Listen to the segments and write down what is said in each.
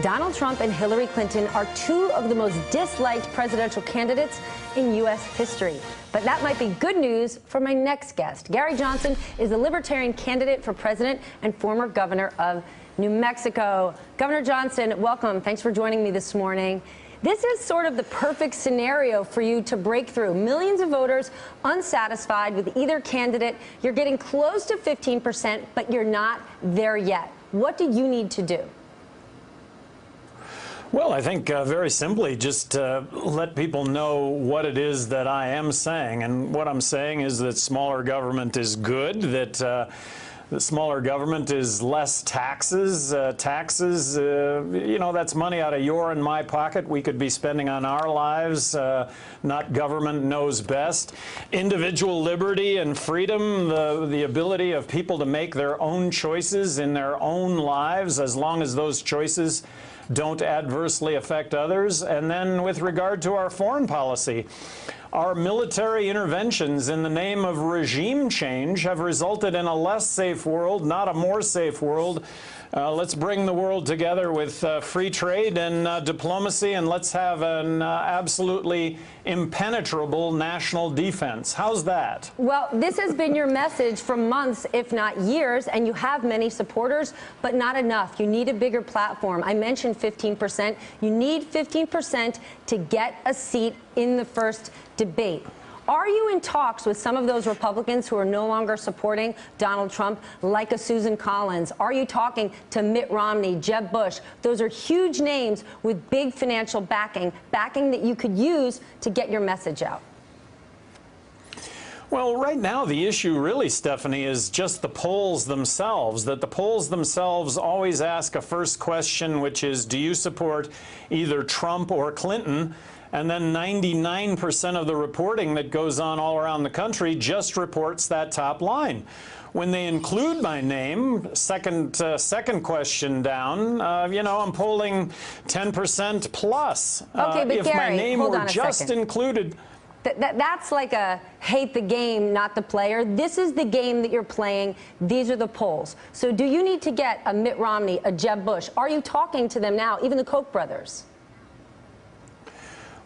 Donald Trump and Hillary Clinton are two of the most disliked presidential candidates in U.S. history. But that might be good news for my next guest. Gary Johnson is a Libertarian candidate for president and former governor of New Mexico. Governor Johnson, welcome. Thanks for joining me this morning. This is sort of the perfect scenario for you to break through. Millions of voters unsatisfied with either candidate. You're getting close to 15%, but you're not there yet. What do you need to do? Well, I think very simply just let people know what it is that I am saying. And what I'm saying is that smaller government is good, that the smaller government is less taxes. Taxes, you know, that's money out of your and my pocket we could be spending on our lives, not government knows best. Individual liberty and freedom, the ability of people to make their own choices in their own lives, as long as those choices don't adversely affect others. And then with regard to our foreign policy, our military interventions in the name of regime change have resulted in a less safe world, not a more safe world. Let's bring the world together with free trade and diplomacy, and let's have an absolutely impenetrable national defense. How's that? Well, this has been your message for months, if not years, and you have many supporters, but not enough. You need a bigger platform. I mentioned 15%. You need 15% to get a seat in the first debate. Are you in talks with some of those Republicans who are no longer supporting Donald Trump, like a Susan Collins? Are you talking to Mitt Romney, Jeb Bush? Those are huge names with big financial backing that you could use to get your message out. Well, right now, the issue really, Stephanie, is just the polls themselves, that the polls themselves always ask a first question, which is, do you support either Trump or Clinton? And then 99% of the reporting that goes on all around the country just reports that top line. When they include my name, second question down, you know, I'm polling 10% plus. Okay, but if Gary, my name hold were on a just second. included. That's like a hate the game, not the player. This is the game that you're playing. These are the polls. So do you need to get a Mitt Romney, a Jeb Bush? Are you talking to them now, even the Koch brothers?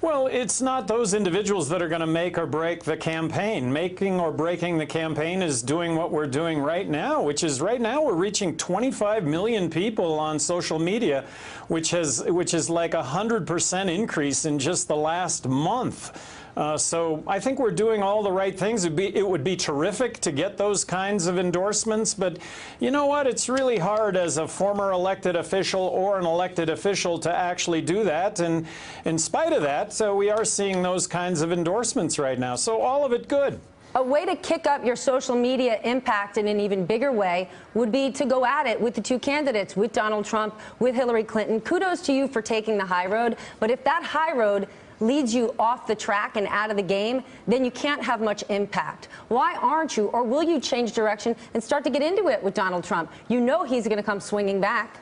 Well, it's not those individuals that are going to make or break the campaign. Making or breaking the campaign is doing what we're doing right now, which is right now we're reaching 25 million people on social media, which is like 100% increase in just the last month. So I think we're doing all the right things. It would be terrific to get those kinds of endorsements, but you know what? It's really hard as a former elected official or an elected official to actually do that. And in spite of that, we are seeing those kinds of endorsements right now. So all of it good. A way to kick up your social media impact in an even bigger way would be to go at it with the two candidates, with Donald Trump, with Hillary Clinton. Kudos to you for taking the high road. But if that high road leads you off the track and out of the game, then you can't have much impact. Why aren't you, or will you change direction and start to get into it with Donald Trump? You know he's going to come swinging back.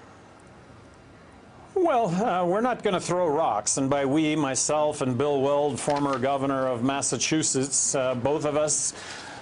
Well, we're not going to throw rocks, and by we, myself and Bill Weld, former governor of Massachusetts, both of us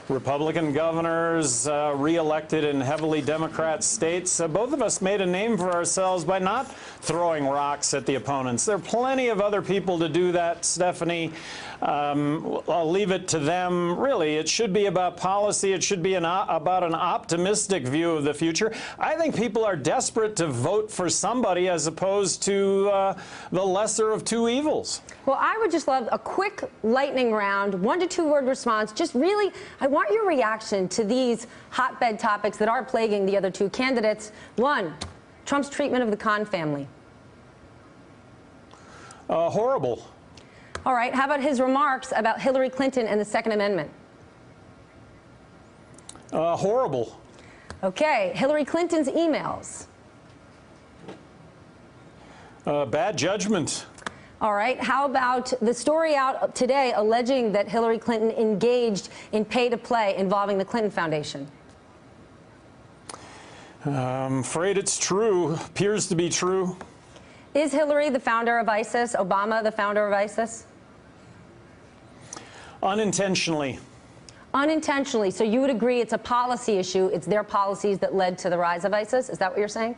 Republican governors, re-elected in heavily Democrat states. Both of us made a name for ourselves by not throwing rocks at the opponents. There are plenty of other people to do that, Stephanie. I'll leave it to them. Really, it should be about policy. It should be about an optimistic view of the future. I think people are desperate to vote for somebody as opposed to the lesser of two evils. Well, I would just love a quick lightning round, 1 to 2 word response. Just really, I want your reaction to these hotbed topics that are plaguing the other two candidates. 1, Trump's treatment of the Khan family. Horrible. All right. How about his remarks about Hillary Clinton and the Second Amendment? Horrible. Okay. Hillary Clinton's emails. Bad judgment. All right. How about the story out today alleging that Hillary Clinton engaged in pay-to-play involving the Clinton Foundation? I'm afraid it's true. Appears to be true. Is Hillary the founder of ISIS? Obama the founder of ISIS? Unintentionally. Unintentionally. So you would agree it's a policy issue. It's their policies that led to the rise of ISIS. Is that what you're saying?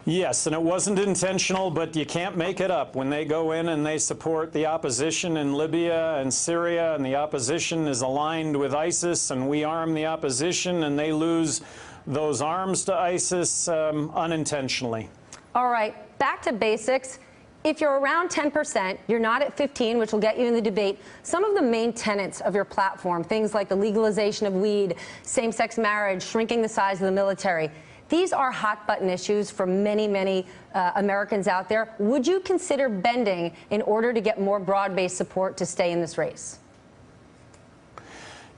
Yes, and it wasn't intentional, but you can't make it up. When they go in and they support the opposition in Libya and Syria, and the opposition is aligned with ISIS, and we arm the opposition, and they lose those arms to ISIS unintentionally. All right, back to basics. If you're around 10%, you're not at 15, which will get you in the debate. Some of the main tenets of your platform, things like the legalization of weed, same-sex marriage, shrinking the size of the military, these are hot-button issues for many, many Americans out there. Would you consider bending in order to get more broad-based support to stay in this race?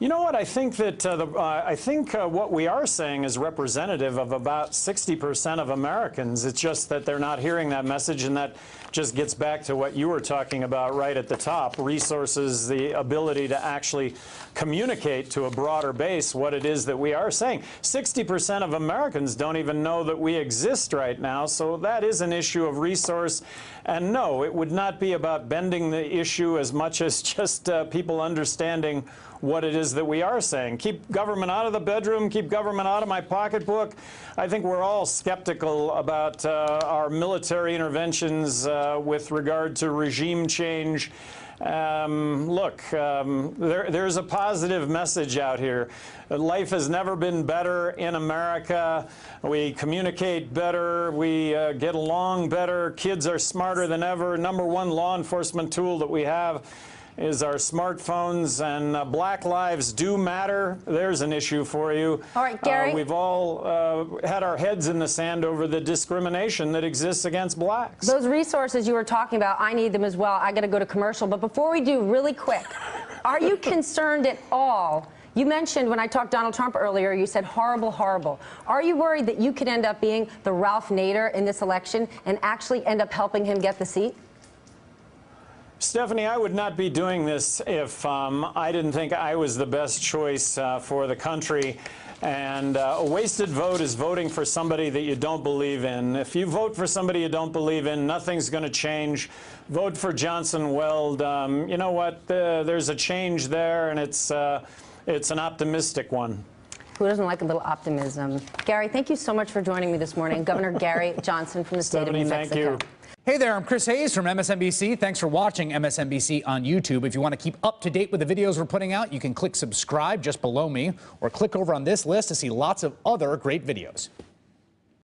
You know what? I think that what we are saying is representative of about 60% of Americans. It's just that they're not hearing that message, and that just gets back to what you were talking about right at the top: resources, the ability to actually communicate to a broader base what it is that we are saying. 60% of Americans don't even know that we exist right now, so that is an issue of resource. And no, it would not be about bending the issue as much as just people understanding what it is that we are saying. Keep government out of the bedroom, keep government out of my pocketbook. I think we're all skeptical about our military interventions with regard to regime change. Look, there's a positive message out here. Life has never been better in America. We communicate better. We get along better. Kids are smarter than ever. Number one law enforcement tool that we have is our smartphones, and Black lives do matter. There's an issue for you. All right, Gary. We've all had our heads in the sand over the discrimination that exists against blacks. Those resources you were talking about, I need them as well. I got to go to commercial. But before we do, really quick, are you concerned at all? You mentioned when I talked Donald Trump earlier, you said horrible, horrible. Are you worried that you could end up being the Ralph Nader in this election and actually end up helping him get the seat? Stephanie, I would not be doing this if I didn't think I was the best choice for the country. And a wasted vote is voting for somebody that you don't believe in. If you vote for somebody you don't believe in, nothing's going to change. Vote for Johnson Weld. You know what? There's a change there, and it's an optimistic one. Who doesn't like a little optimism? Gary, thank you so much for joining me this morning. Governor Gary Johnson from the state of New Mexico. Thank you. Hey there, I'm Chris Hayes from MSNBC. Thanks for watching MSNBC on YouTube. If you want to keep up to date with the videos we're putting out, you can click subscribe just below me, or click over on this list to see lots of other great videos.